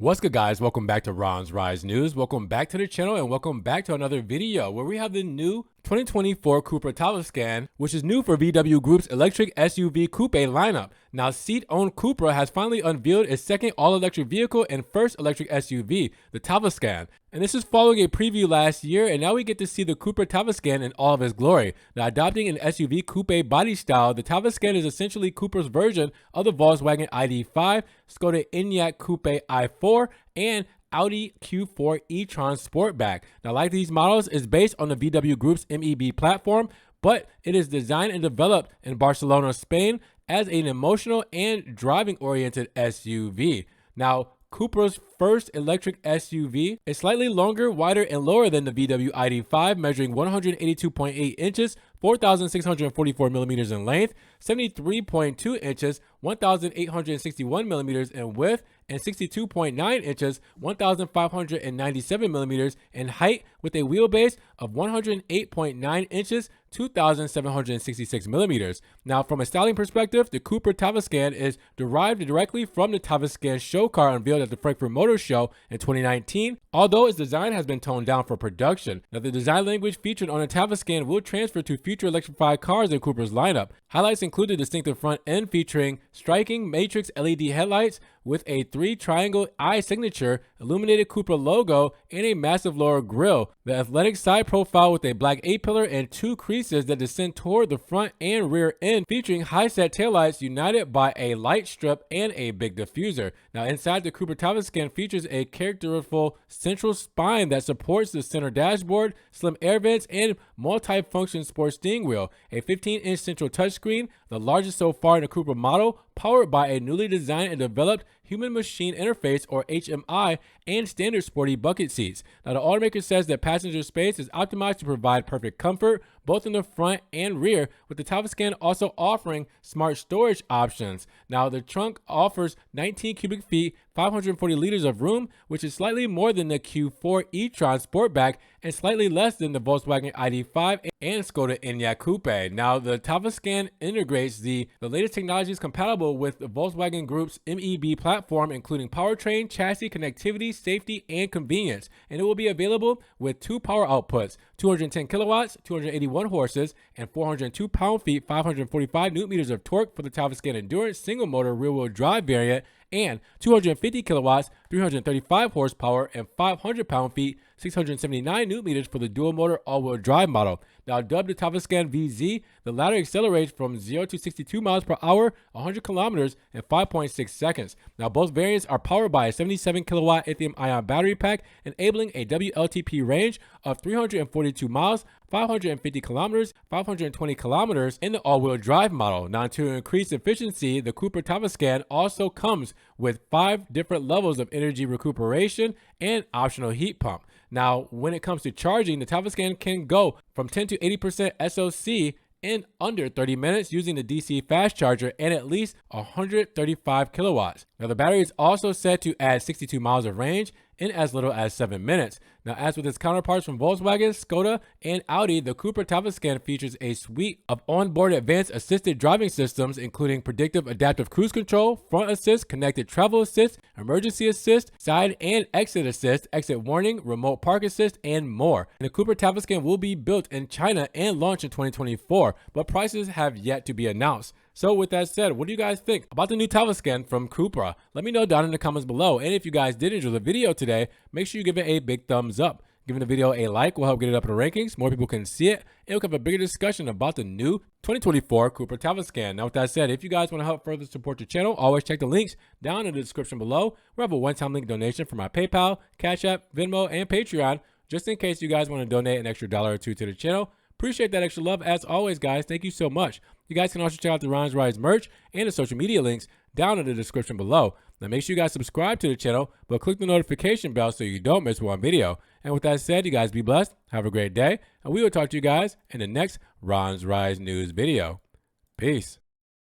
What's good, guys? Welcome back to Ron's Rise News. Welcome back to the channel and welcome back to another video where we have the new 2024 CUPRA Tavascan, which is new for VW Group's electric SUV Coupe lineup. Now, seat-owned CUPRA has finally unveiled its second all-electric vehicle and first electric SUV, the Tavascan. And this is following a preview last year, and now we get to see the CUPRA Tavascan in all of its glory. Now, adopting an SUV coupe body style, the Tavascan is essentially CUPRA's version of the Volkswagen ID.5, Skoda Enyaq Coupe i4, and Audi Q4 e-tron Sportback. Now, like these models, is based on the VW Group's MEB platform, but it is designed and developed in Barcelona, Spain, as an emotional and driving-oriented SUV. Now, CUPRA's first electric SUV is slightly longer, wider, and lower than the VW ID.5, measuring 182.8 inches, 4,644 millimeters in length, 73.2 inches, 1,861 millimeters in width, and 62.9 inches, 1,597 millimeters in height, with a wheelbase of 108.9 inches, 2,766 millimeters. Now, from a styling perspective, the CUPRA Tavascan is derived directly from the Tavascan show car unveiled at the Frankfurt Motor Show in 2019, although its design has been toned down for production. Now, the design language featured on the Tavascan will transfer to future electrified cars in CUPRA's lineup. Highlights include the distinctive front end featuring striking matrix LED headlights with a 3-triangle eye signature, illuminated CUPRA logo, and a massive lower grille. The athletic side profile with a black A-pillar and 2 creases that descend toward the front and rear end, featuring high-set taillights united by a light strip and a big diffuser. Now, inside, the CUPRA Tavascan features a characterful central spine that supports the center dashboard, slim air vents, and multi-function sports steering wheel. A 15-inch central touchscreen, the largest so far in a CUPRA model, powered by a newly designed and developed human-machine interface, or HMI, and standard sporty bucket seats. Now, the automaker says that passenger space is optimized to provide perfect comfort, both in the front and rear, with the Tavascan also offering smart storage options. Now, the trunk offers 19 cubic feet, 540 liters of room, which is slightly more than the Q4 e-tron Sportback and slightly less than the Volkswagen ID.5 and Skoda Enyaq Coupe. Now, the Tavascan integrates the latest technologies compatible with the Volkswagen Group's MEB platform, including powertrain, chassis, connectivity, safety, and convenience. And it will be available with 2 power outputs, 210 kilowatts, 281 horses, and 402 pound-feet, 545 newton-meters of torque for the Tavascan Endurance single-motor rear-wheel drive variant, and 250 kilowatts, 335 horsepower, and 500 pound-feet, 679 newton-meters for the dual-motor all-wheel drive model. Now, dubbed the Tavascan VZ, the latter accelerates from 0 to 62 miles per hour, 100 kilometers, in 5.6 seconds. Now, both variants are powered by a 77 kilowatt lithium-ion battery pack, enabling a WLTP range of 342 miles, 550 kilometers, 520 kilometers in the all-wheel drive model. Now, to increase efficiency, the CUPRA Tavascan also comes with 5 different levels of energy recuperation and optional heat pump. Now, when it comes to charging, the Tavascan can go from 10 to 80% SOC in under 30 minutes using the DC fast charger and at least 135 kilowatts. Now, the battery is also set to add 62 miles of range in as little as 7 minutes. Now, as with its counterparts from Volkswagen, Skoda, and Audi, the CUPRA Tavascan features a suite of onboard advanced assisted driving systems, including predictive adaptive cruise control, front assist, connected travel assist, emergency assist, side and exit assist, exit warning, remote park assist, and more. And the CUPRA Tavascan will be built in China and launched in 2024, but prices have yet to be announced. So with that said, what do you guys think about the new Tavascan from CUPRA? Let me know down in the comments below. And if you guys did enjoy the video today, make sure you give it a big thumbs up. Giving the video a like will help get it up in the rankings. More people can see it, and we'll have a bigger discussion about the new 2024 CUPRA Tavascan. Now, with that said, if you guys want to help further support the channel, always check the links down in the description below. We have a one-time link donation for my PayPal, Cash App, Venmo, and Patreon, just in case you guys want to donate an extra $1 or $2 to the channel. Appreciate that extra love as always, guys. Thank you so much. You guys can also check out the Ron's Rise merch and the social media links down in the description below. Now, make sure you guys subscribe to the channel, but click the notification bell so you don't miss one video. And with that said, you guys be blessed, have a great day, and we will talk to you guys in the next Ron's Rise News video. Peace.